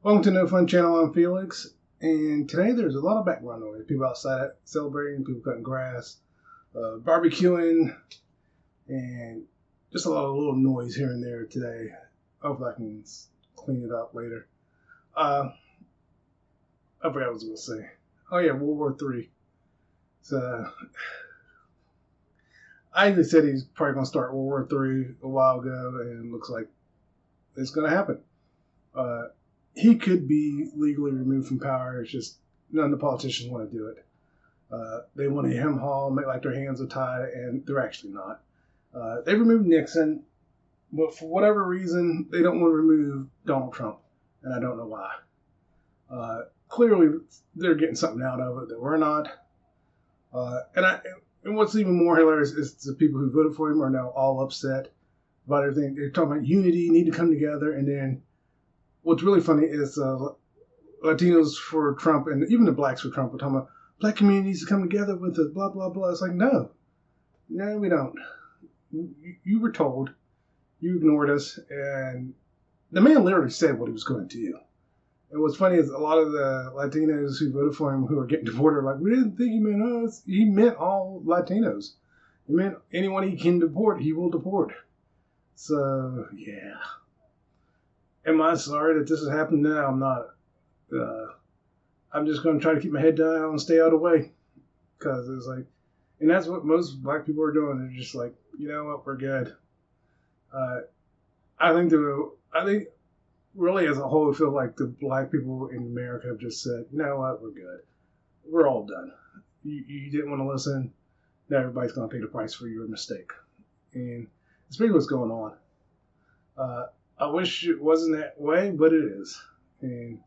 Welcome to No Fun Channel. I'm Felix, and today there's a lot of background noise. People outside celebrating, people cutting grass, barbecuing, and just a lot of little noise here and there today. Hopefully I can clean it up later. I forgot what I was going to say. Oh yeah, World War III. So I said he's probably going to start World War III a while ago, and it looks like it's going to happen. He could be legally removed from power. It's just none of the politicians want to do it. They want to hem haul, make like their hands are tied, and they're actually not. They removed Nixon, but for whatever reason, they don't want to remove Donald Trump, and I don't know why. Clearly, they're getting something out of it that we're not. And what's even more hilarious is the people who voted for him are now all upset about everything. They're talking about unity, need to come together, and then what's really funny is Latinos for Trump and even the blacks for Trump are talking about black communities to come together with us, blah, blah, blah. It's like, no, we don't. You were told, you ignored us, and the man literally said what he was going to do. And what's funny is a lot of the Latinos who voted for him who are getting deported are like, we didn't think he meant us. He meant all Latinos. He meant anyone he can deport, he will deport. So, yeah. Am I sorry that this has happened? No, I'm not. I'm just going to try to keep my head down and stay out of the way. Because it's like, and that's what most black people are doing. They're just like, you know what, we're good. I think really as a whole, I feel like the black people in America have just said, you know what, we're good. We're all done. You didn't want to listen. Now everybody's going to pay the price for your mistake. And it's really what's going on. I wish it wasn't that way, but it is. And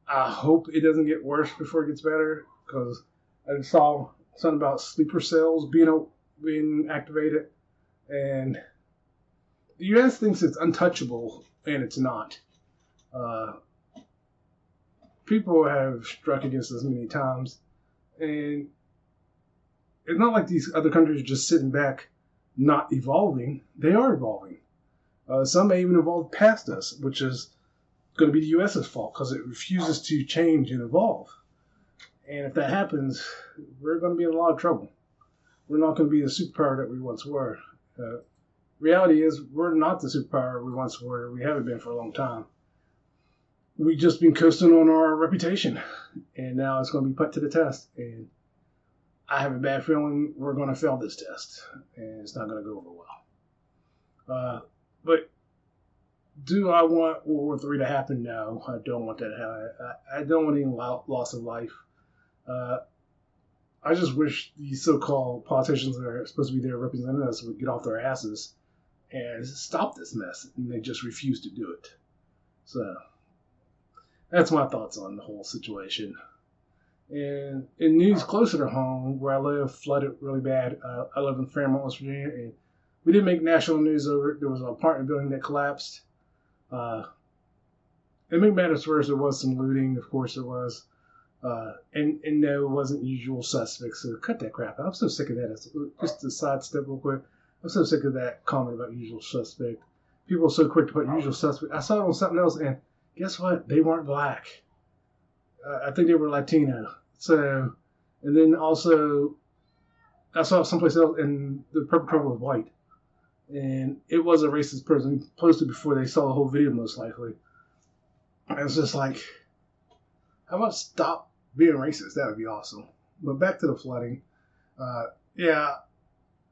I hope it doesn't get worse before it gets better, because I saw something about sleeper cells being activated. And the U.S. thinks it's untouchable, and it's not. People have struck against us many times. And it's not like these other countries are just sitting back, not evolving. They are evolving. Some may even evolve past us, which is going to be the U.S.'s fault because it refuses to change and evolve. And if that happens, we're going to be in a lot of trouble. We're not going to be the superpower that we once were. Reality is, we're not the superpower we once were. We haven't been for a long time. We've just been coasting on our reputation, and now it's going to be put to the test. And I have a bad feeling we're going to fail this test, and it's not going to go over well. But do I want World War III to happen? No, I don't want that to happen. I don't want any loss of life. I just wish these so-called politicians that are supposed to be there representing us would get off their asses and stop this mess, and they just refuse to do it. So that's my thoughts on the whole situation. And in news closer to home, where I live, flooded really bad. I live in Fairmont, West Virginia, and we didn't make national news over it. There was an apartment building that collapsed. And make matters worse, there was some looting. Of course, there was. And no, it wasn't usual suspects. So cut that crap out. I'm so sick of that. Just to sidestep real quick. I'm so sick of that comment about usual suspect. People are so quick to put usual suspect. I saw it on something else, and guess what? They weren't black. I think they were Latino. So, and then also, I saw it someplace else, and the perpetrator was white. And it was a racist person who posted before they saw the whole video, most likely. And it's just like, how about stop being racist? That would be awesome. But back to the flooding. Yeah,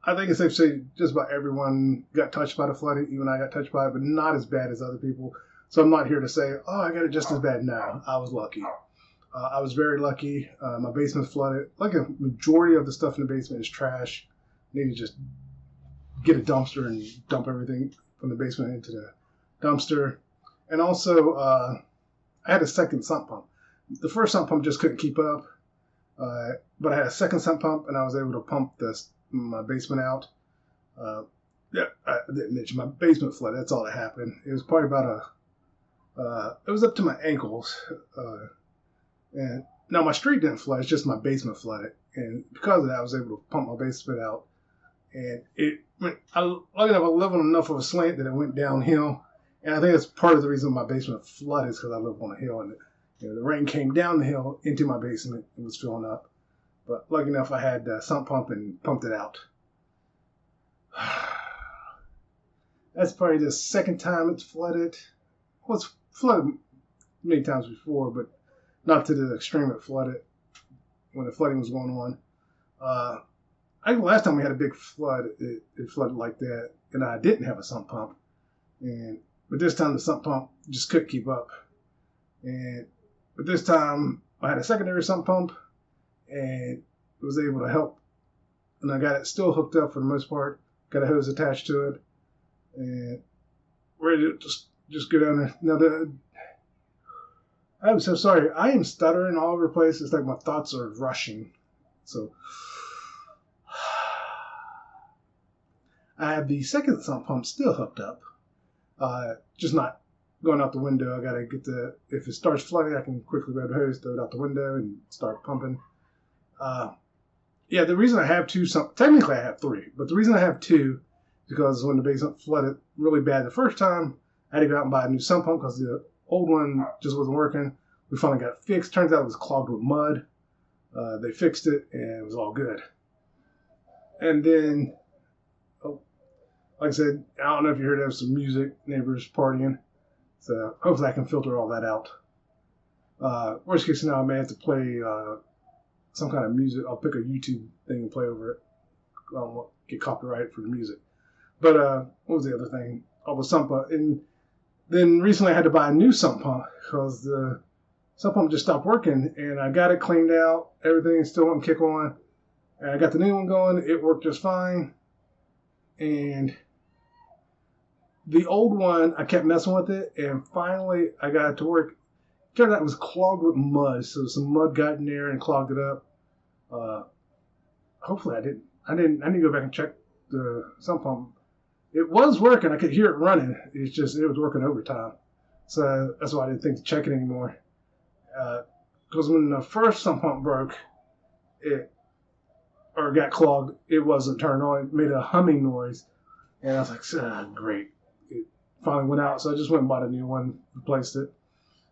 I think it's safe to say just about everyone got touched by the flooding. Even I got touched by it, but not as bad as other people. So I'm not here to say, oh, I got it just as bad. No, I was lucky. I was very lucky. My basement flooded. Like a majority of the stuff in the basement is trash. Need to just get a dumpster and dump everything from the basement into the dumpster. And also, I had a second sump pump. The first sump pump just couldn't keep up. But I had a second sump pump, and I was able to pump my basement out. Yeah, I didn't mention my basement flooded. That's all that happened. It was probably about it was up to my ankles. And now my street didn't flood. It's just my basement flooded. And because of that, I was able to pump my basement out. And luckily enough, I live on enough of a slant that it went downhill, And I think that's part of the reason my basement flooded is because I live on a hill, and the rain came down the hill into my basement and was filling up. But lucky enough, I had a sump pump and pumped it out. That's probably the second time it's flooded. Well, it's flooded many times before, but not to the extreme it flooded when the flooding was going on. I think last time we had a big flood, it flooded like that, and I didn't have a sump pump. But this time the sump pump just couldn't keep up. But this time I had a secondary sump pump, and it was able to help. And I got it still hooked up for the most part. Got a hose attached to it, and ready to just go down there. Now I'm so sorry. I am stuttering all over the place. It's like my thoughts are rushing. So I have the second sump pump still hooked up. Just not going out the window. I gotta get if it starts flooding, I can quickly grab the hose, throw it out the window, and start pumping. The reason I have two, technically I have three, but the reason I have two is because when the basement flooded really bad the first time, I had to go out and buy a new sump pump because the old one just wasn't working. We finally got it fixed. Turns out it was clogged with mud. They fixed it, and it was all good. And then, like I said, I don't know if you heard of some music, neighbors partying. So hopefully I can filter all that out. Worst case scenario, I may have to play some kind of music. I'll pick a YouTube thing and play over it. I don't want to get copyrighted for the music. But what was the other thing? Oh, the sump pump. And then recently I had to buy a new sump pump because the sump pump just stopped working. And I got it cleaned out. Everything still wouldn't kick on. And I got the new one going. It worked just fine. And the old one, I kept messing with it. And finally I got it to work. Turned out it was clogged with mud, so some mud got in there and clogged it up. Hopefully I didn't. I need to go back and check the sump pump. It was working. I could hear it running. It's just it was working overtime, so that's why I didn't think to check it anymore. Because when the first sump pump broke, or got clogged, it wasn't turned on. It made a humming noise, and I was like, great. It finally went out, so I just went and bought a new one, replaced it.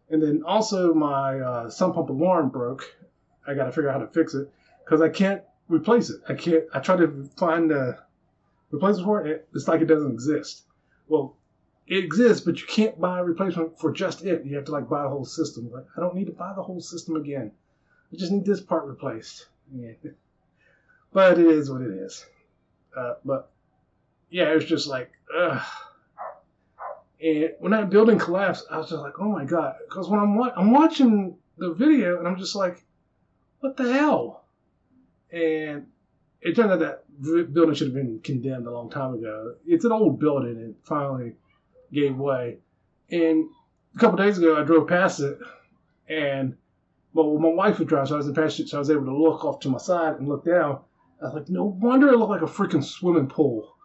And then also my sump pump alarm broke. I got to figure out how to fix it because I can't replace it. I tried to find a replacement for it. It's like it doesn't exist. Well, it exists, but you can't buy a replacement for just it. You have to buy the whole system. I don't need to buy the whole system again. I just need this part replaced. Yeah. But it is what it is. But yeah, it was just ugh. And when that building collapsed, I was just like, oh my God. Because when I'm watching the video, and I'm just like, what the hell? And it turned out that building should have been condemned a long time ago. It's an old building, and it finally gave way. And a couple days ago, I drove past it, and my wife was driving, so I was in the passenger, so I was able to look off to my side and look down. I was like, no wonder it looked like a freaking swimming pool.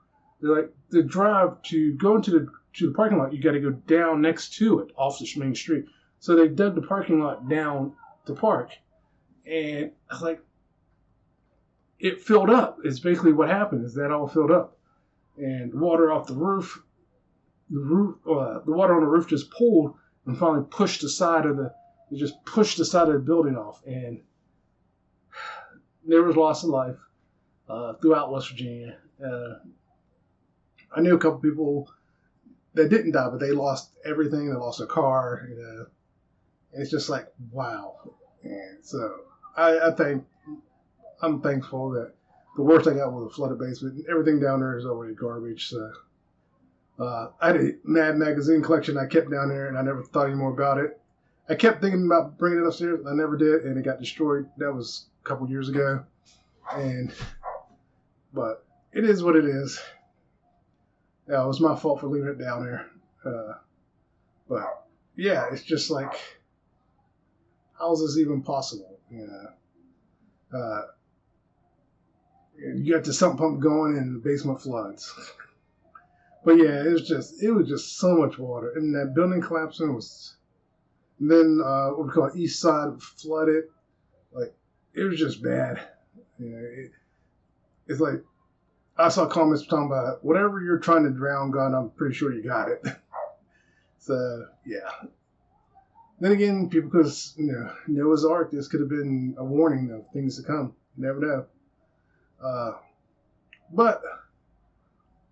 The drive to go into the parking lot, you got to go down next to it off the main street. So they dug the parking lot down to park, and I was like, it filled up. It's basically what happened. Is that all filled up, and water off the roof. The water on the roof just pulled and finally pushed the side of the building off, and there was loss of life throughout West Virginia. I knew a couple people that didn't die, but they lost everything. They lost their car. And it's just like, wow. And so I'm thankful that the worst I got was a flooded basement. Everything down there is already garbage. So I had a Mad magazine collection I kept down there, and I never thought any more about it. I kept thinking about bringing it upstairs, but I never did, and it got destroyed. That was a couple years ago. But it is what it is. Yeah, it was my fault for leaving it down there. But yeah, it's just like, how is this even possible? You got the sump pump going and the basement floods. But yeah, it was just so much water. And that building collapsing was, and then what we call east side flooded. It was just bad. It's like, I saw comments talking about whatever you're trying to drown, God, I'm pretty sure you got it. So, yeah. Then again, people could, Noah's Ark, this could have been a warning of things to come. You never know. But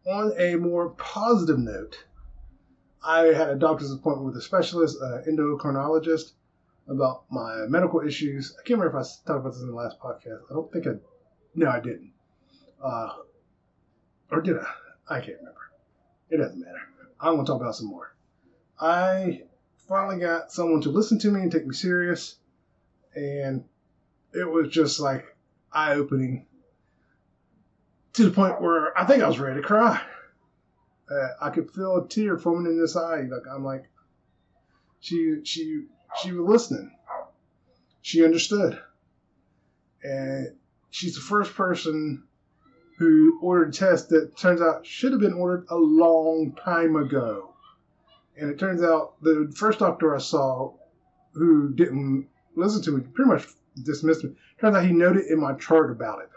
on a more positive note, I had a doctor's appointment with a specialist, endocrinologist, about my medical issues. I can't remember if I talked about this in the last podcast. I don't think no, I didn't. Or did I? I can't remember. It doesn't matter. I'm going to talk about some more. I finally got someone to listen to me and take me serious. And it was just like eye-opening to the point where I think I was ready to cry. I could feel a tear forming in this eye. She was listening. She understood. And she's the first person who ordered a test that turns out should have been ordered a long time ago. And it turns out the first doctor I saw who didn't listen to me pretty much dismissed me. Turns out he noted in my chart about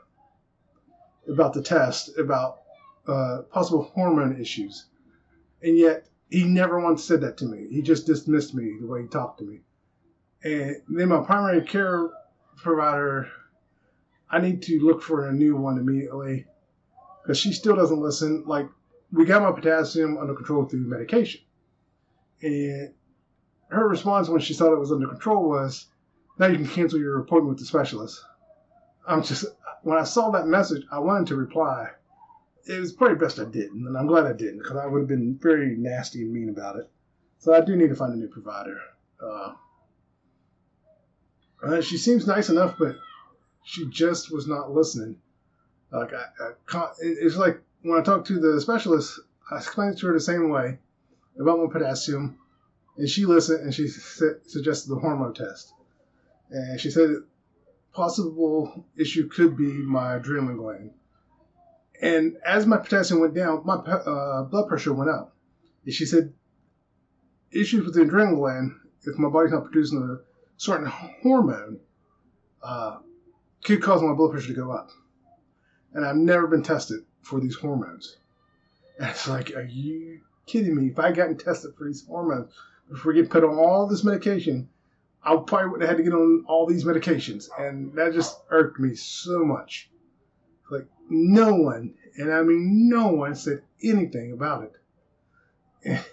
the test, about possible hormone issues. And yet he never once said that to me. He just dismissed me the way he talked to me. And then my primary care provider, I need to look for a new one immediately because she still doesn't listen. Like, we got my potassium under control through medication. And her response when she thought it was under control was, now you can cancel your appointment with the specialist. When I saw that message, I wanted to reply. It was probably best I didn't, and I'm glad I didn't because I would have been very nasty and mean about it. So I do need to find a new provider. She seems nice enough, but she just was not listening. Like it's like when I talked to the specialist, I explained to her the same way about my potassium, and she listened and she suggested the hormone test. And she said possible issue could be my adrenaline gland. And as my potassium went down, my blood pressure went up. And she said issues with the adrenaline gland, if my body's not producing a certain hormone, could cause my blood pressure to go up. And I've never been tested for these hormones. And it's like, are you kidding me? If I gotten tested for these hormones before getting put on all this medication, I probably wouldn't have had to get on all these medications. And that just irked me so much. Like, no one, and I mean no one, said anything about it.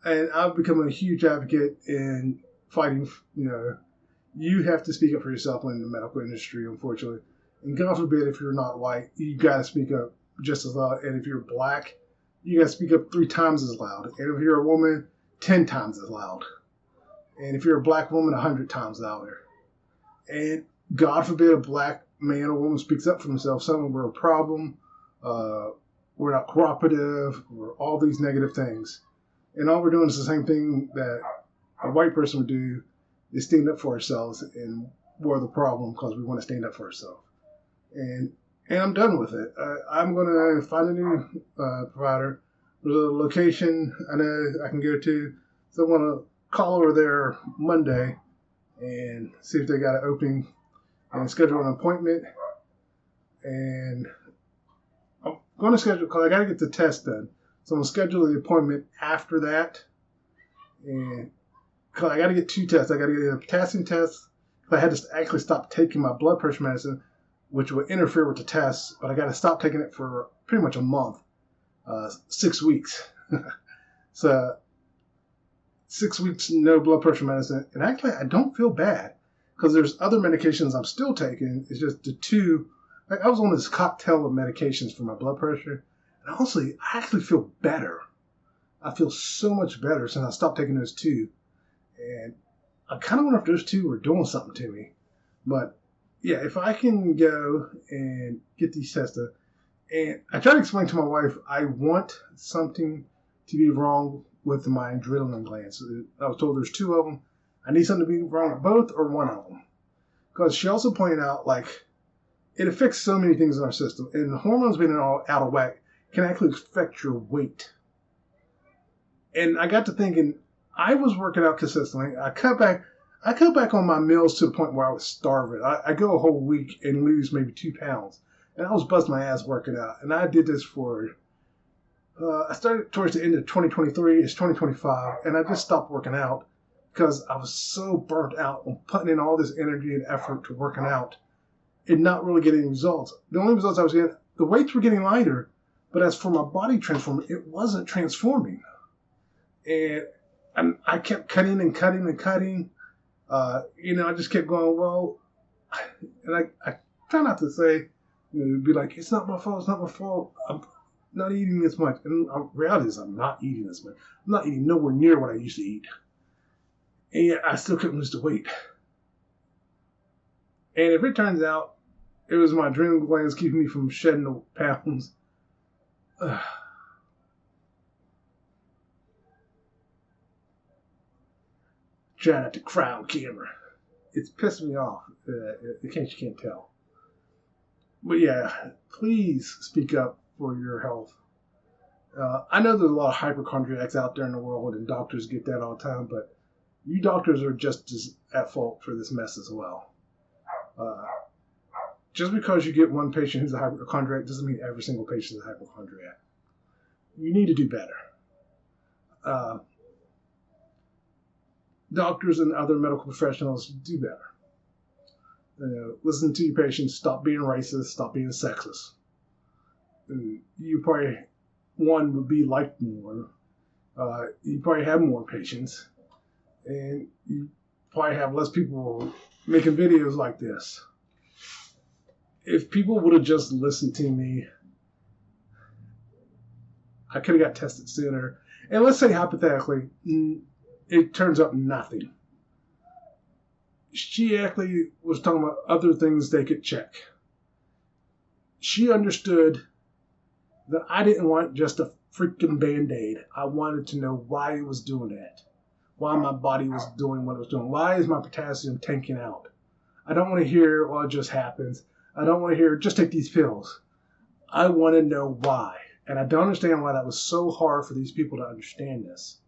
And I've become a huge advocate in fighting, you have to speak up for yourself in the medical industry, unfortunately. And God forbid, if you're not white, you got to speak up just as loud. And if you're black, you got to speak up 3 times as loud. And if you're a woman, 10 times as loud. And if you're a black woman, 100 times louder. And God forbid a black man or woman speaks up for themselves, saying we're a problem, we're not cooperative, or all these negative things. And all we're doing is the same thing that a white person would do, is stand up for ourselves, and we're the problem because we want to stand up for ourselves. And I'm done with it. I'm going to find a new provider. There's a location I know I can go to, so I want to call over there Monday and see if they got an opening and schedule an appointment. And I'm going to schedule, because I got to get the test done. So I'm going to schedule the appointment after that. And because I got to get 2 tests. I got to get a potassium test, because I had to actually stop taking my blood pressure medicine, which would interfere with the test. But I got to stop taking it for pretty much a month, 6 weeks. So 6 weeks, no blood pressure medicine. And actually, I don't feel bad, because there's other medications I'm still taking. It's just the 2. Like, I was on this cocktail of medications for my blood pressure. And honestly, I actually feel better. I feel so much better since I stopped taking those 2. And I kind of wonder if those 2 were doing something to me. But yeah, if I can go and get these tested. And I try to explain to my wife, I want something to be wrong with my adrenaline glands. I was told there's 2 of them. I need something to be wrong with both or one of them. Because she also pointed out, like, it affects so many things in our system. And the hormones being all out of whack can actually affect your weight. And I got to thinking, I was working out consistently. I cut back on my meals to the point where I was starving. I go a whole week and lose maybe 2 pounds. And I was busting my ass working out. And I did this for I started towards the end of 2023. It's 2025, and I just stopped working out because I was so burnt out on putting in all this energy and effort to working out and not really getting results. The only results I was getting, the weights were getting lighter, but as for my body transforming, it wasn't transforming. And I kept cutting and cutting and cutting. I just kept going, well, and I try not to say, be like, it's not my fault, it's not my fault. I'm not eating as much. And the reality is I'm not eating as much. I'm not eating nowhere near what I used to eat. And yet I still couldn't lose the weight. And if it turns out it was my adrenal glands keeping me from shedding the pounds, try not to cry on camera. It's pissed me off. You can't tell. But yeah, please speak up for your health. I know there's a lot of hypochondriacs out there in the world, and doctors get that all the time, but you doctors are just as at fault for this mess as well. Just because you get one patient who's a hypochondriac doesn't mean every single patient is a hypochondriac. You need to do better. Doctors and other medical professionals do better. Listen to your patients. Stop being racist. Stop being sexist. And you probably, one, would be liked more. You probably have more patients. And you probably have less people making videos like this. If people would have just listened to me, I could have got tested sooner. And let's say hypothetically, it turns up nothing. She actually was talking about other things they could check. She understood that I didn't want just a freaking Band-Aid. I wanted to know why it was doing that. Why my body was doing what it was doing. Why is my potassium tanking out? I don't want to hear, well, it just happens. I don't want to hear, just take these pills. I want to know why. And I don't understand why that was so hard for these people to understand this.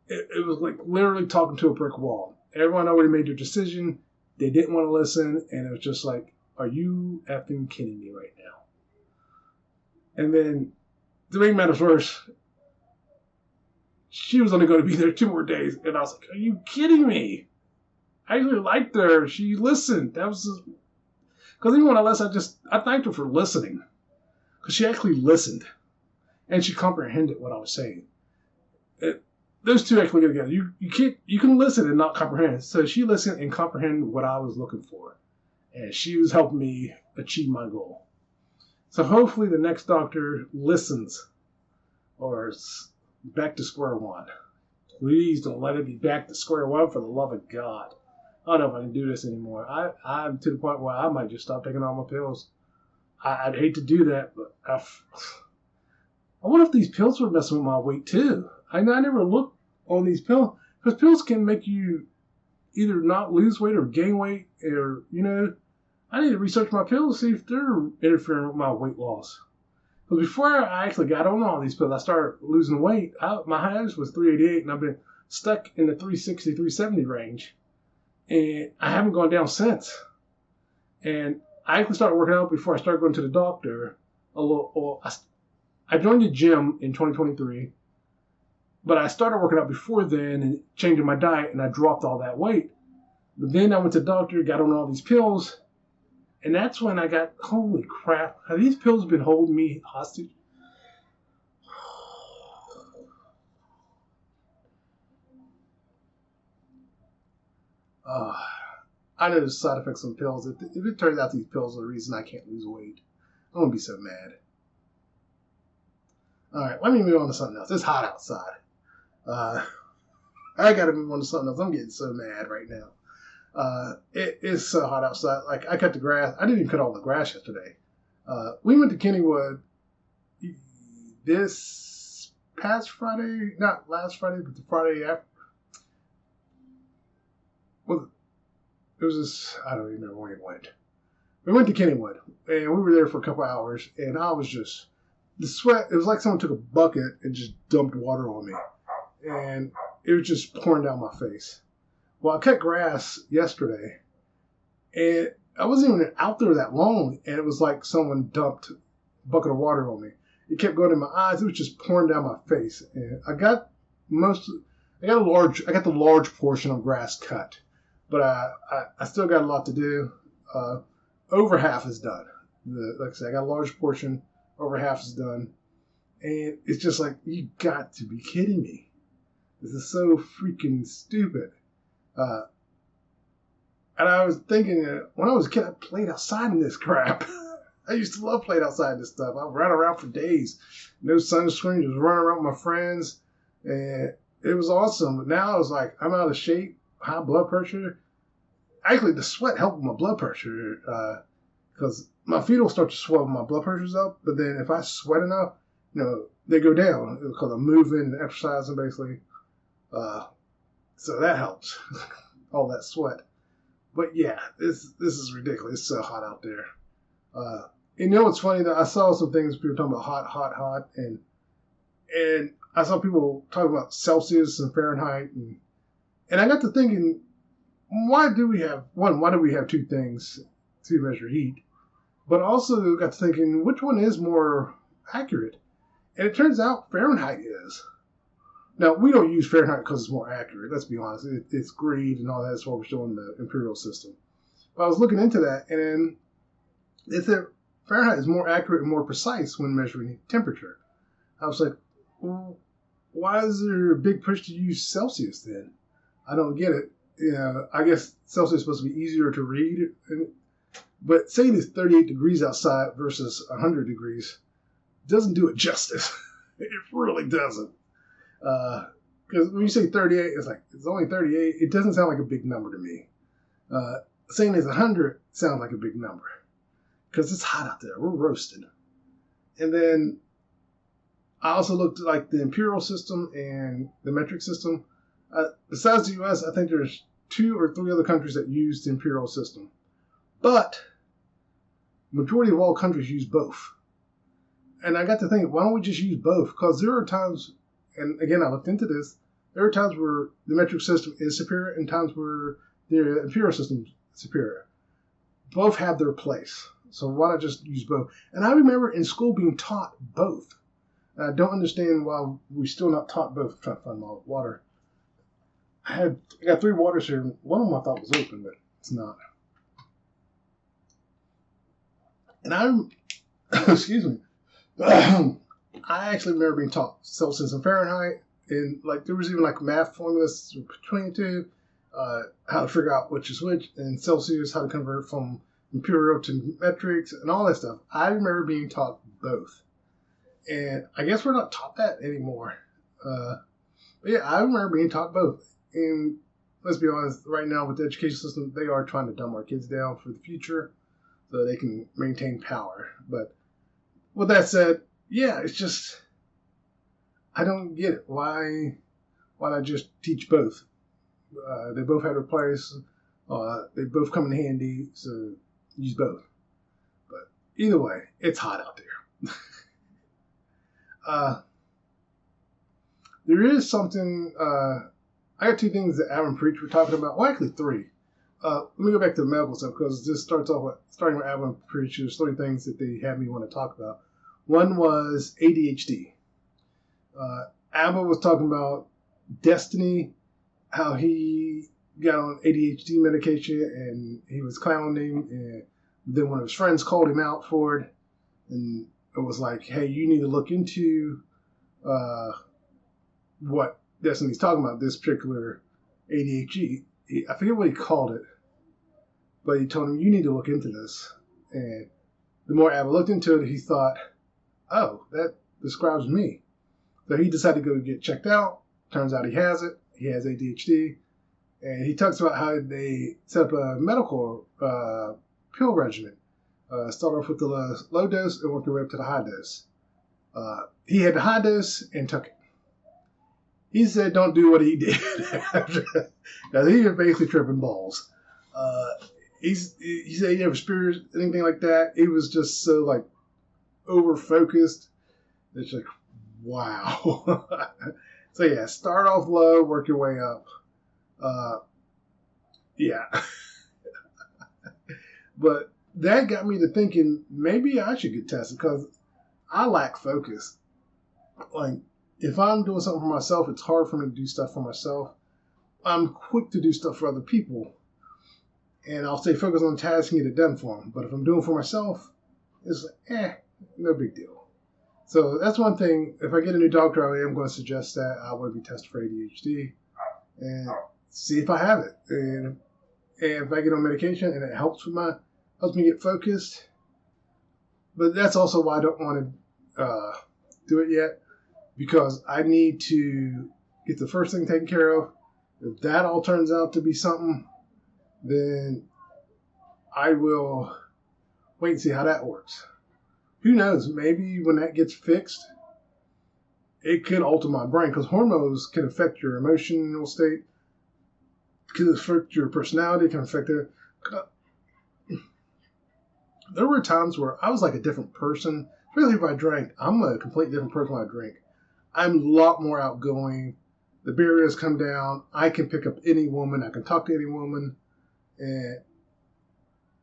It was like literally talking to a brick wall. Everyone already made their decision. They didn't want to listen. And it was just like, are you effing kidding me right now? And then, to make matters worse, she was only going to be there 2 more days. And I was like, are you kidding me? I actually liked her. She listened. That was just, because even when I listened, I thanked her for listening. Because she actually listened. And she comprehended what I was saying. Those two actually go together. You can listen and not comprehend. So she listened and comprehended what I was looking for. And she was helping me achieve my goal. So hopefully the next doctor listens. Or it's back to square one. Please don't let it be back to square one, for the love of God. I don't know if I can do this anymore. I'm to the point where I might just stop taking all my pills. I'd hate to do that, but I wonder if these pills were messing with my weight too. I never looked on these pills, because pills can make you either not lose weight or gain weight, or, I need to research my pills to see if they're interfering with my weight loss. Because before I actually got on all these pills, I started losing weight. My highest was 388, and I've been stuck in the 360, 370 range. And I haven't gone down since. And I actually started working out before I started going to the doctor. I joined the gym in 2023. But I started working out before then and changing my diet, and I dropped all that weight. But then I went to the doctor, got on all these pills, and that's when I got, holy crap, have these pills been holding me hostage? I know there's side effects on pills. If it turns out these pills are the reason I can't lose weight, I'm going to be so mad. All right, let me move on to something else. It's hot outside. I gotta move on to something else. I'm getting so mad right now. It is so hot outside. Like, I cut the grass. I didn't even cut all the grass yesterday. We went to Kennywood this past Friday, not last Friday, but the Friday after. Well, it was this, I don't even remember when we went. We went to Kennywood, and we were there for a couple hours, and I was just, the sweat, it was like someone took a bucket and just dumped water on me. And it was just pouring down my face. Well, I cut grass yesterday, and I wasn't even out there that long, and it was like someone dumped a bucket of water on me. it kept going in my eyes. It was just pouring down my face. And I got the large portion of grass cut, but I still got a lot to do. Over half is done. Like I said, I got a large portion. Over half is done. And it's just like, you got to be kidding me. This is so freaking stupid. And I was thinking, when I was a kid, I played outside in this crap. I used to love playing outside this stuff. I ran around for days. No sunscreen, just running around with my friends. And it was awesome. But now it's like, I'm out of shape, high blood pressure. Actually, the sweat helped with my blood pressure because my feet will start to swell when my blood pressure's up. But then if I sweat enough, they go down because I'm moving and exercising basically. So that helps, all that sweat. But yeah, this is ridiculous. It's so hot out there. What's funny? That I saw some things people talking about hot, and I saw people talking about Celsius and Fahrenheit, and I got to thinking, why do we have two things to measure heat? But also got to thinking, which one is more accurate? And it turns out Fahrenheit is. Now, we don't use Fahrenheit because it's more accurate. Let's be honest. It's greed and all that. That's what we're showing the imperial system. But I was looking into that, and they said Fahrenheit is more accurate and more precise when measuring temperature. I was like, well, why is there a big push to use Celsius then? I don't get it. I guess Celsius is supposed to be easier to read. But saying it's 38 degrees outside versus 100 degrees doesn't do it justice. It really doesn't. Because when you say 38, it's like, it's only 38. It doesn't sound like a big number to me. Saying it's 100 sounds like a big number. Because it's hot out there. We're roasting. And then I also looked at like the imperial system and the metric system. Besides the U.S., I think there's 2 or 3 other countries that use the imperial system. But majority of all countries use both. And I got to think, why don't we just use both? Because there are times, and again, I looked into this, there are times where the metric system is superior and times where the imperial system is superior. Both have their place. So why not just use both? And I remember in school being taught both. And I don't understand why we're still not taught both. I'm trying to find my water. I got 3 waters here. One of them I thought was open, but it's not. And excuse me. I actually remember being taught Celsius and Fahrenheit, and like there was even like math formulas between the two, how to figure out which is which, and Celsius, how to convert from imperial to metrics, and all that stuff. I remember being taught both, and I guess we're not taught that anymore. But yeah, I remember being taught both. And let's be honest, right now with the education system, they are trying to dumb our kids down for the future so they can maintain power. But with that said, yeah, it's just, I don't get it. Why not just teach both? They both have their place. They both come in handy, so use both. But either way, it's hot out there. There is something, I got 2 things that Adam Preach were talking about. Well, actually 3. Let me go back to the medical stuff because this starting with Adam Preach. There's 3 things that they had me want to talk about. One was ADHD. Abba was talking about Destiny, how he got on ADHD medication and he was clowning him, and then one of his friends called him out for it, and it was like, hey, you need to look into what Destiny's talking about, this particular ADHD. I forget what he called it, but he told him, you need to look into this. And the more Abba looked into it, he thought, oh, that describes me. So he decided to go get checked out. Turns out he has it. He has ADHD. And he talks about how they set up a medical pill regimen. Start off with the low dose and work their way up to the high dose. He had the high dose and took it. He said don't do what he did after that, because he was basically tripping balls. He said he never experienced anything like that. He was just so like over-focused. It's like, wow. So yeah, start off low, work your way up. Yeah. But that got me to thinking maybe I should get tested, because I lack focus. Like, if I'm doing something for myself, it's hard for me to do stuff for myself. I'm quick to do stuff for other people, and I'll stay focused on the task and get it done for them. But if I'm doing it for myself, it's like, no big deal. So that's one thing. If I get a new doctor, I am going to suggest that I would be tested for ADHD and see if I have it. And if I get on medication and it helps me get focused. But that's also why I don't want to do it yet, because I need to get the first thing taken care of. If that all turns out to be something, then I will wait and see how that works. Who knows? Maybe when that gets fixed, it could alter my brain, because hormones can affect your emotional state, can affect your personality, can affect it. There were times where I was like a different person, especially if I drank. I'm a completely different person when I drink. I'm a lot more outgoing. The barriers come down. I can pick up any woman. I can talk to any woman. And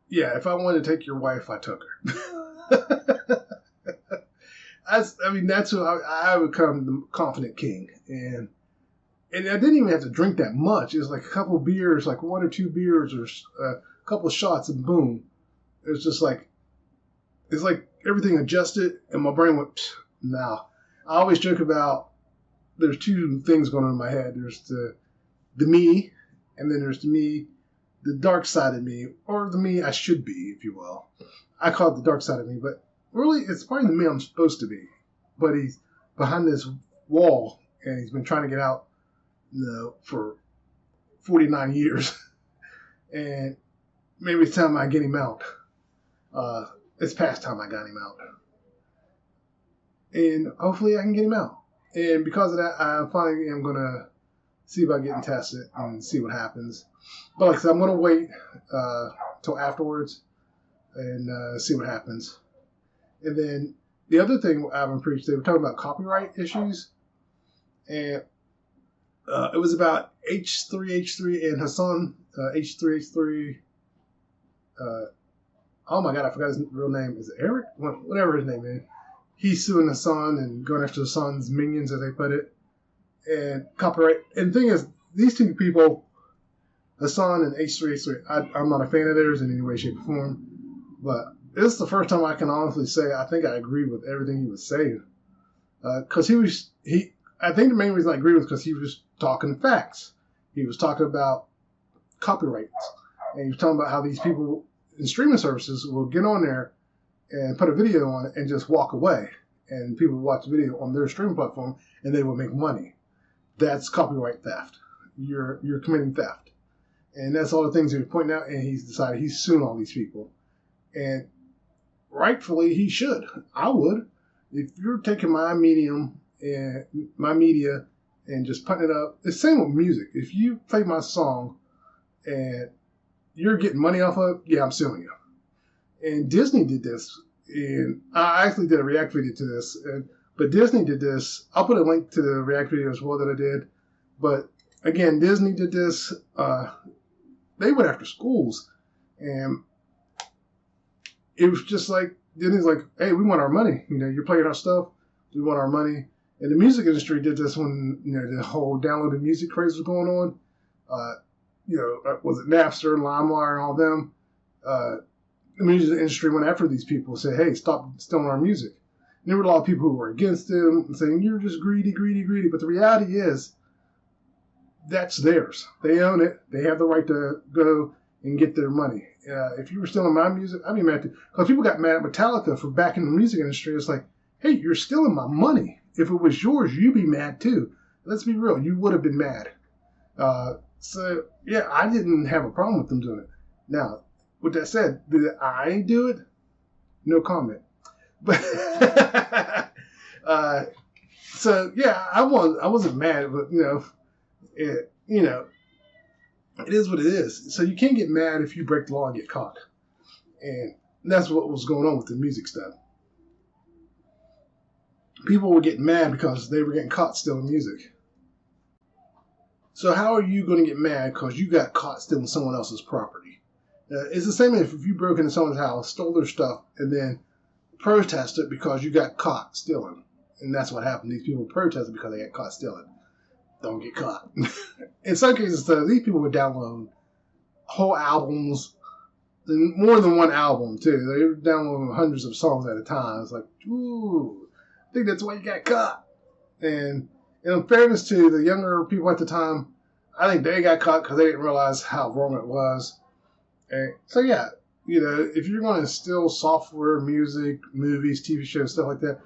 yeah, if I wanted to take your wife, I took her. That's who I become the confident king. And I didn't even have to drink that much. It was like a couple of beers, like 1 or 2 beers or a couple of shots, and boom. It was just like, it's like everything adjusted and my brain went, now. I always joke about, there's 2 things going on in my head. There's the me, and then there's the me, the dark side of me, or the me I should be, if you will. I call it the dark side of me, but really it's probably the me I'm supposed to be. But he's behind this wall, and he's been trying to get out, for 49 years. And maybe it's time I get him out. It's past time I got him out. And hopefully I can get him out. And because of that, I finally am going to see about getting tested and see what happens. But like I said, I'm going to wait till afterwards and see what happens. And then the other thing I've been preached, they were talking about copyright issues. And it was about H3H3 and Hassan, H3H3. Oh my God, I forgot his real name. Is it Eric? Whatever his name is. He's suing Hassan and going after Hassan's minions, as they put it. And copyright. And the thing is, these 2 people, Hassan and H3H3, I'm not a fan of theirs in any way, shape, or form. But this is the first time I can honestly say I think I agree with everything he was saying. Because I think the main reason I agree was because he was talking facts. He was talking about copyrights. And he was talking about how these people in streaming services will get on there and put a video on it and just walk away. And people will watch the video on their streaming platform and they will make money. That's copyright theft. You're committing theft. And that's all the things he was pointing out, and he's decided he's suing all these people. And rightfully he should. I would. If you're taking my medium and my media and just putting it up, it's the same with music. If you play my song and you're getting money off of it, yeah, I'm suing you. And Disney did this, and I actually did a react video to this, but Disney did this. I'll put a link to the react video as well that I did. But again, Disney did this. They went after schools, and it was just like, Disney's like, hey, we want our money. You're playing our stuff. We want our money. And the music industry did this when, the whole downloaded music craze was going on. Was it Napster and LimeWire and all them? The music industry went after these people and said, hey, stop stealing our music. And there were a lot of people who were against them and saying, you're just greedy, greedy, greedy. But the reality is, that's theirs. They own it. They have the right to go and get their money. If you were stealing my music, I'd be mad too. Because people got mad at Metallica for backing the music industry. It's like, hey, you're stealing my money. If it was yours, you'd be mad too. Let's be real. You would have been mad. So, yeah, I didn't have a problem with them doing it. Now, with that said, did I do it? No comment. But so yeah, I wasn't mad, but it is what it is. So you can't get mad if you break the law and get caught, and that's what was going on with the music stuff. People were getting mad because they were getting caught stealing music. So how are you going to get mad because you got caught stealing someone else's property? It's the same if you broke into someone's house, stole their stuff, and then protested because you got caught stealing. And that's what happened. These people protested because they got caught stealing. Don't get caught. In some cases, though, these people would download whole albums, more than one album, too. They were downloading hundreds of songs at a time. It's like, ooh, I think that's why you got caught. And in fairness to the younger people at the time, I think they got caught because they didn't realize how wrong it was. And so, yeah, if you're going to steal software, music, movies, TV shows, stuff like that,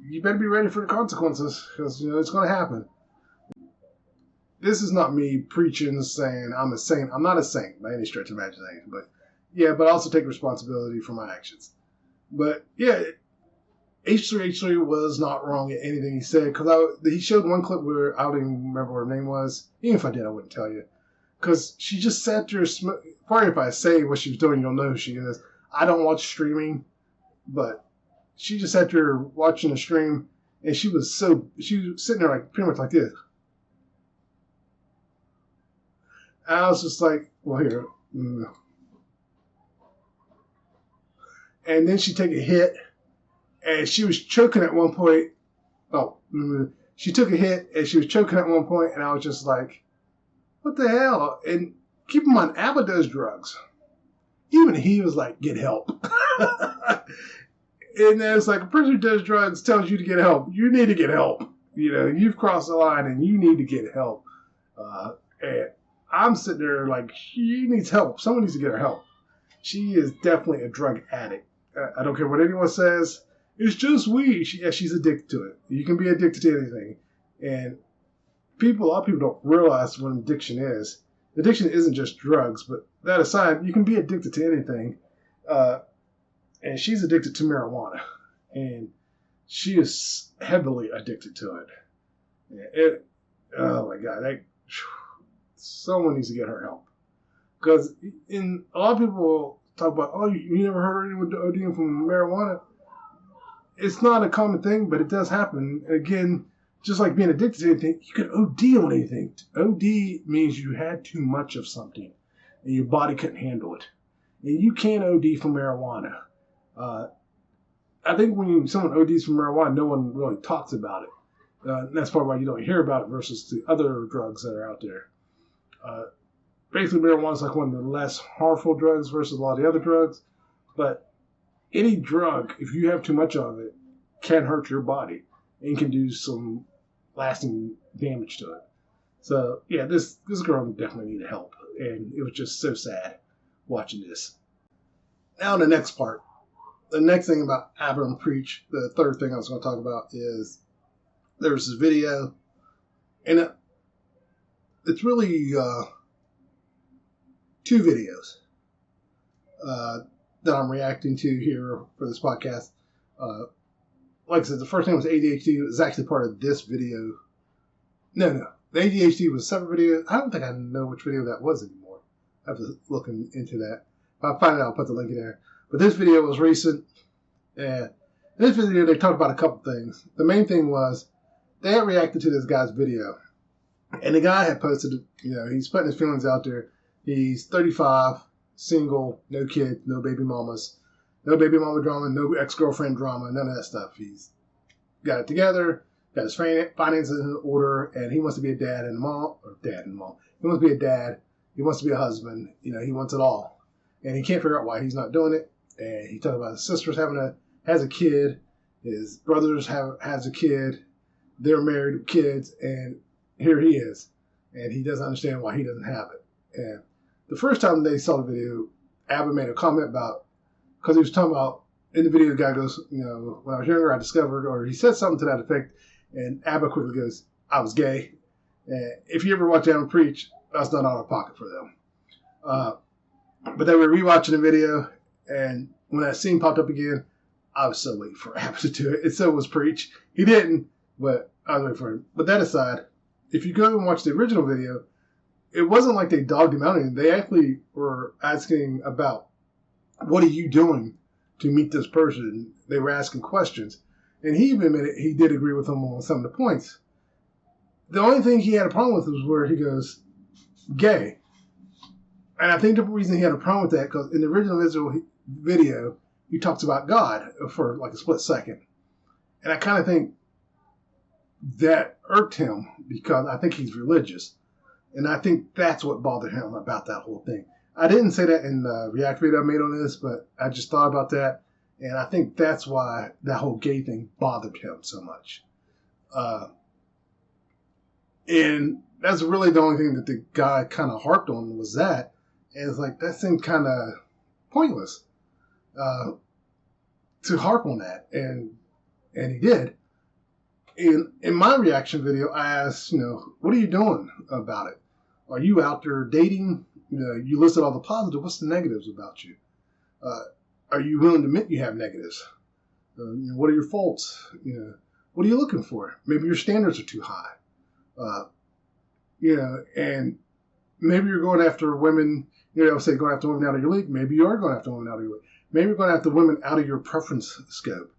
you better be ready for the consequences because, it's going to happen. This is not me preaching, saying I'm a saint. I'm not a saint by any stretch of imagination. But I also take responsibility for my actions. But, yeah, H3H3 was not wrong at anything he said because he showed one clip where I don't even remember what her name was. Even if I did, I wouldn't tell you. Because she just sat there. Probably if I say what she was doing, you'll know who she is. I don't watch streaming, but she just sat there watching the stream, and she was sitting there like pretty much like this. And I was just like, well, here. And then she'd take a hit, and she was choking at one point. She took a hit, and she was choking at one point, and I was just like, what the hell? And keep in mind, Abba does drugs. Even he was like, get help. And then it's like, a person who does drugs tells you to get help. You need to get help. You've crossed the line, and you need to get help. And I'm sitting there like, she needs help. Someone needs to get her help. She is definitely a drug addict. I don't care what anyone says. It's just weed. She's addicted to it. You can be addicted to anything. And a lot of people don't realize what addiction is. Addiction isn't just drugs, but that aside, you can be addicted to anything. And she's addicted to marijuana. And she is heavily addicted to it. Oh my God. Someone needs to get her help. Because a lot of people talk about, you never heard of anyone ODing from marijuana. It's not a common thing, but it does happen. Again, just like being addicted to anything, you could OD on anything. OD means you had too much of something, and your body couldn't handle it. And you can OD from marijuana. I think when someone ODs from marijuana, no one really talks about it. And that's probably why you don't hear about it versus the other drugs that are out there. Basically, marijuana is like one of the less harmful drugs versus a lot of the other drugs. But any drug, if you have too much of it, can hurt your body and can do some lasting damage to it. So, yeah, this girl definitely needed help. And it was just so sad watching this. Now, the next part. The next thing about Abba and Preach, the third thing I was going to talk about is there was this video. And it's really two videos that I'm reacting to here for this podcast. Like I said, the first thing was ADHD. It was actually part of this video. No. The ADHD was a separate video. I don't think I know which video that was anymore. I have to look into that. If I find it, I'll put the link in there. But this video was recent. And in this video, they talked about a couple things. The main thing was they had reacted to this guy's video. And the guy had posted, he's putting his feelings out there. He's 35, single, no kids, no baby mamas. No baby mama drama, no ex-girlfriend drama, none of that stuff. He's got it together, got his finances in order, and he wants to be a dad and a mom. He wants to be a dad. He wants to be a husband. He wants it all. And he can't figure out why he's not doing it. And he talked about his sisters has a kid. His brothers has a kid. They're married with kids. And here he is. And he doesn't understand why he doesn't have it. And the first time they saw the video, Abba made a comment about, because he was talking about, in the video, the guy goes, when I was younger, I discovered, or he said something to that effect, and Abba quickly goes, I was gay. And if you ever watch Abba Preach, that's not out of pocket for them. But they were rewatching the video, and when that scene popped up again, I was so waiting for Abba to do it. And so was Preach. He didn't, but I was waiting for him. But that aside, if you go and watch the original video, it wasn't like they dogged him out. They actually were asking about, what are you doing to meet this person? They were asking questions. And he even admitted he did agree with them on some of the points. The only thing he had a problem with was where he goes, gay. And I think the reason he had a problem with that, because in the original video, he talks about God for like a split second. And I kind of think that irked him because I think he's religious. And I think that's what bothered him about that whole thing. I didn't say that in the React video I made on this, but I just thought about that. And I think that's why that whole gay thing bothered him so much. And that's really the only thing that the guy kind of harped on was that. And it's like, that seemed kind of pointless to harp on that. And he did. In my reaction video, I asked, what are you doing about it? Are you out there dating? You listed all the positive. What's the negatives about you? Are you willing to admit you have negatives? What are your faults? What are you looking for? Maybe your standards are too high. And maybe you're going after women, say going after women out of your league. Maybe you are going after women out of your league. Maybe you're going after women out of your preference scope.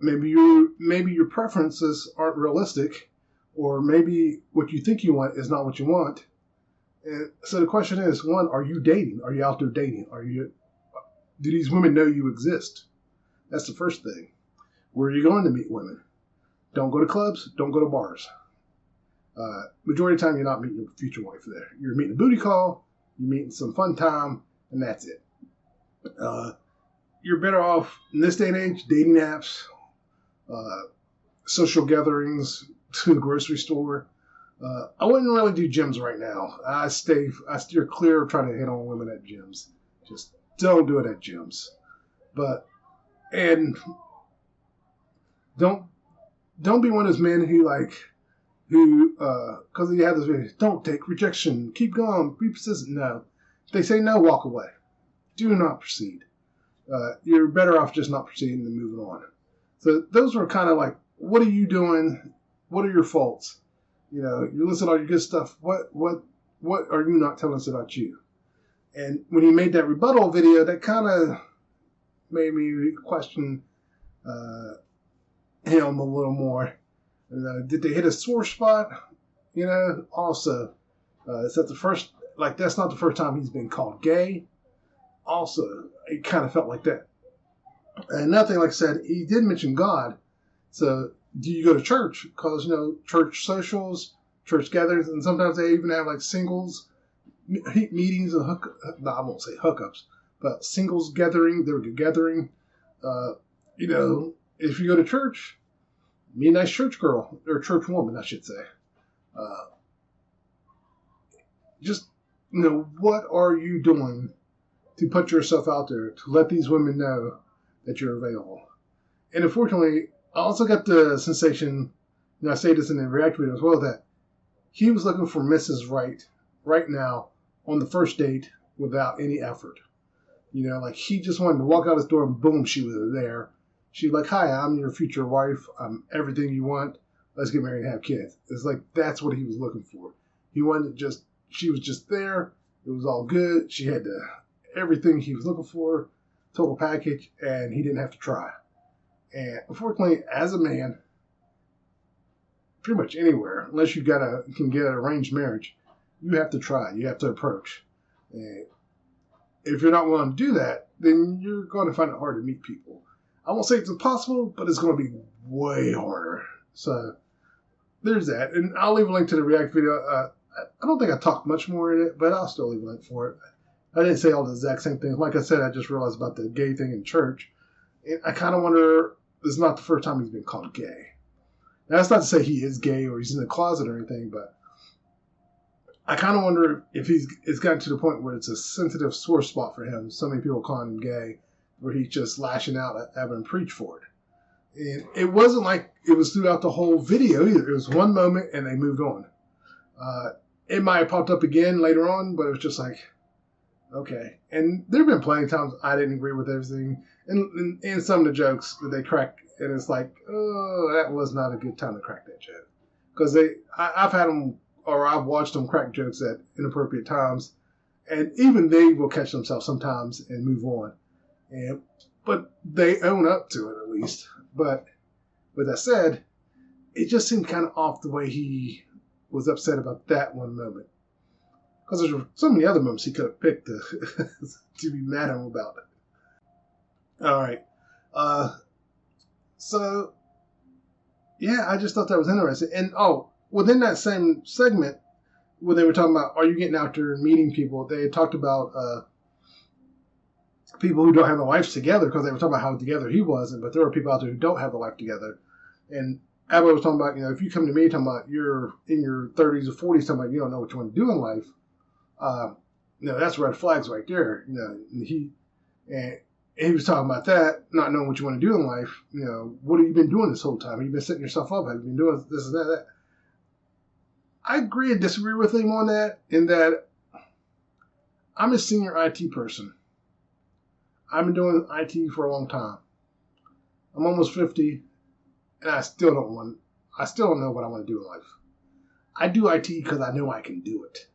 Maybe your preferences aren't realistic, or maybe what you think you want is not what you want. And so the question is, one, are you dating? Are you out there dating? Do these women know you exist? That's the first thing. Where are you going to meet women? Don't go to clubs. Don't go to bars. Majority of the time, you're not meeting your future wife there. You're meeting a booty call. You're meeting some fun time, and that's it. You're better off in this day and age, dating apps, social gatherings, to the grocery store. I wouldn't really do gyms right now. I steer clear of trying to hit on women at gyms. Just don't do it at gyms. And don't be one of those men who because he had this video, don't take rejection, keep going, be persistent. No. If they say no, walk away. Do not proceed. You're better off just not proceeding and moving on. So those were kind of like, what are you doing? What are your faults? You listen to all your good stuff. What are you not telling us about you? And when he made that rebuttal video, that kind of made me question him a little more. And, did they hit a sore spot? Also, is that the first? That's not the first time he's been called gay. Also, it kind of felt like that. And another thing, like I said, he did mention God. So, do you go to church? Because, church socials, church gatherings, and sometimes they even have singles meetings and I won't say hookups, but singles gathering. They're gathering. If you go to church, be a nice church girl or church woman, I should say. What are you doing to put yourself out there to let these women know that you're available? And unfortunately, I also got the sensation, and I say this in the React video as well, that he was looking for Mrs. Right now on the first date without any effort. He just wanted to walk out his door and boom, she was there. She's like, hi, I'm your future wife. I'm everything you want. Let's get married and have kids. It's like, that's what he was looking for. He wanted she was just there. It was all good. She had everything he was looking for, total package, and he didn't have to try. And unfortunately, as a man, pretty much anywhere, unless you can get an arranged marriage, you have to try. You have to approach. And if you're not willing to do that, then you're going to find it hard to meet people. I won't say it's impossible, but it's going to be way harder. So there's that. And I'll leave a link to the React video. I don't think I talked much more in it, but I'll still leave a link for it. I didn't say all the exact same things. Like I said, I just realized about the gay thing in church. And I kind of wonder, this is not the first time he's been called gay. Now, that's not to say he is gay or he's in the closet or anything, but I kind of wonder if it's gotten to the point where it's a sensitive sore spot for him. So many people calling him gay, where he's just lashing out at having him preach for it. And it wasn't like it was throughout the whole video either. It was one moment and they moved on. It might have popped up again later on, but it was just like, okay. And there have been plenty of times I didn't agree with everything. And some of the jokes that they crack, and it's like, oh, that was not a good time to crack that joke. Because I've had them, or I've watched them crack jokes at inappropriate times, and even they will catch themselves sometimes and move on. But they own up to it at least. But with that said, it just seemed kind of off the way he was upset about that one moment. Because there's so many other moments he could have picked to be mad at him about it. All right. So yeah, I just thought that was interesting. And within that same segment, when they were talking about, are you getting out there and meeting people? They talked about people who don't have their lives together, because they were talking about how together he wasn't, but there are people out there who don't have their life together. And Abba was talking about, if you come to me talking about you're in your 30s or 40s, talking about you don't know what you want to do in life, that's red flags right there. And he was talking about that, not knowing what you want to do in life. What have you been doing this whole time? Have you been setting yourself up? Have you been doing this and that? I agree and disagree with him on that, in that I'm a senior IT person. I've been doing IT for a long time. I'm almost 50, and I still don't know what I want to do in life. I do IT because I know I can do it.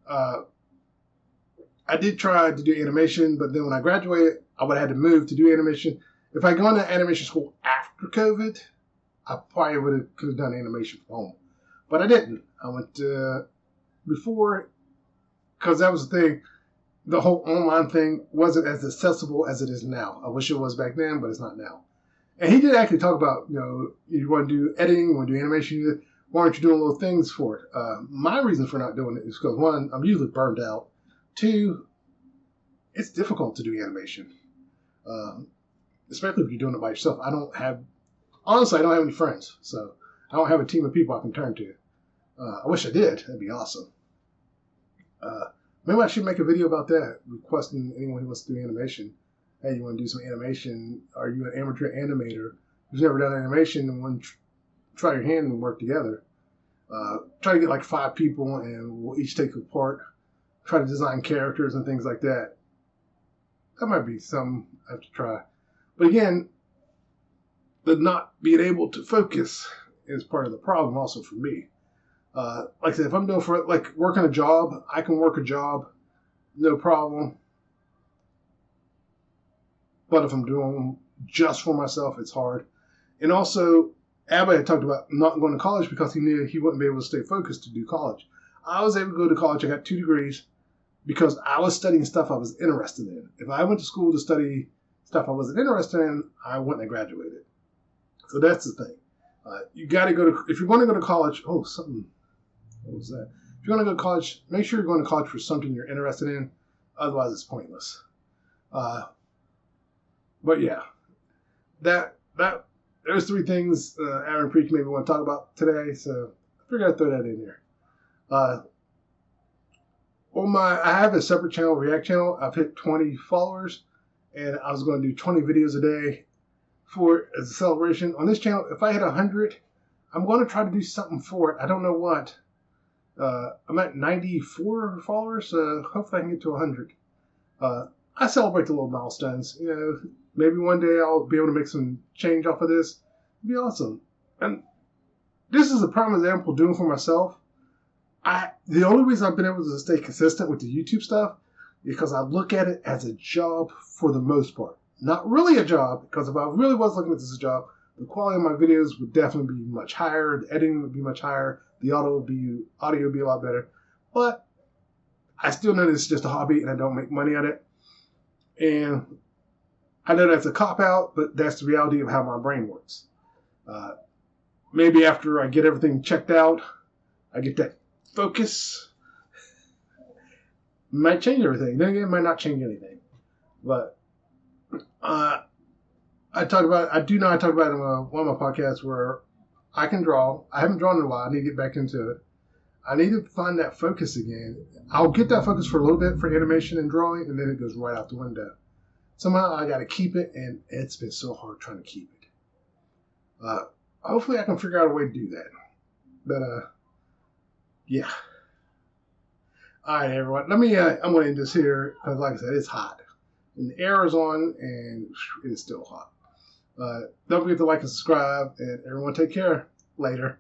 I did try to do animation, but then when I graduated, I would have had to move to do animation. If I gone to animation school after COVID, I probably could have done animation from home. But I didn't. I went before, because that was the thing. The whole online thing wasn't as accessible as it is now. I wish it was back then, but it's not now. And he did actually talk about, you want to do editing, you want to do animation, why aren't you doing little things for it? My reason for not doing it is because, one, I'm usually burned out. Two, it's difficult to do animation, especially if you're doing it by yourself. Honestly, I don't have any friends, so I don't have a team of people I can turn to. I wish I did. That'd be awesome. Maybe I should make a video about that, requesting anyone who wants to do animation. Hey, you want to do some animation? Are you an amateur animator who's never done animation and want to try your hand and work together? Try to get like 5 people, and we'll each take a part, try to design characters and things like that. That might be something I have to try. But again, the not being able to focus is part of the problem also for me. Like I said, if I'm doing working a job, I can work a job, no problem. But if I'm doing just for myself, it's hard. And also, Abba had talked about not going to college because he knew he wouldn't be able to stay focused to do college. I was able to go to college. I got 2 degrees because I was studying stuff I was interested in. If I went to school to study stuff I wasn't interested in, I wouldn't have graduated. So that's the thing. You got to if you're going to go to college, what was that? If you're going to go to college, make sure you're going to college for something you're interested in. Otherwise, it's pointless. But yeah, there's 3 things Aaron Preach maybe want to talk about today. So I figured I'd throw that in there. I have a separate channel, React channel. I've hit 20 followers, and I was going to do 20 videos a day as a celebration. On this channel, if I hit 100, I'm going to try to do something for it. I don't know what. I'm at 94 followers, so hopefully I can get to 100. I celebrate the little milestones. Maybe one day I'll be able to make some change off of this. It'd be awesome. And this is a prime example of doing for myself. The only reason I've been able to stay consistent with the YouTube stuff is because I look at it as a job for the most part. Not really a job, because if I really was looking at this as a job, the quality of my videos would definitely be much higher. The editing would be much higher. The audio would be a lot better. But I still know this is just a hobby and I don't make money at it. And I know that's a cop-out, but that's the reality of how my brain works. Maybe after I get everything checked out, I get that focus, might change everything. Then again, it might not change anything. But I do know I talked about it in one of my podcasts where I can draw. I haven't drawn in a while. I need to get back into it. I need to find that focus again. I'll get that focus for a little bit for animation and drawing, and then it goes right out the window. Somehow I got to keep it, and it's been so hard trying to keep it. Hopefully I can figure out a way to do that. But yeah. All right, everyone. I'm going to end this here because, like I said, it's hot. And the air is on, and it is still hot. Don't forget to like and subscribe, and everyone take care. Later.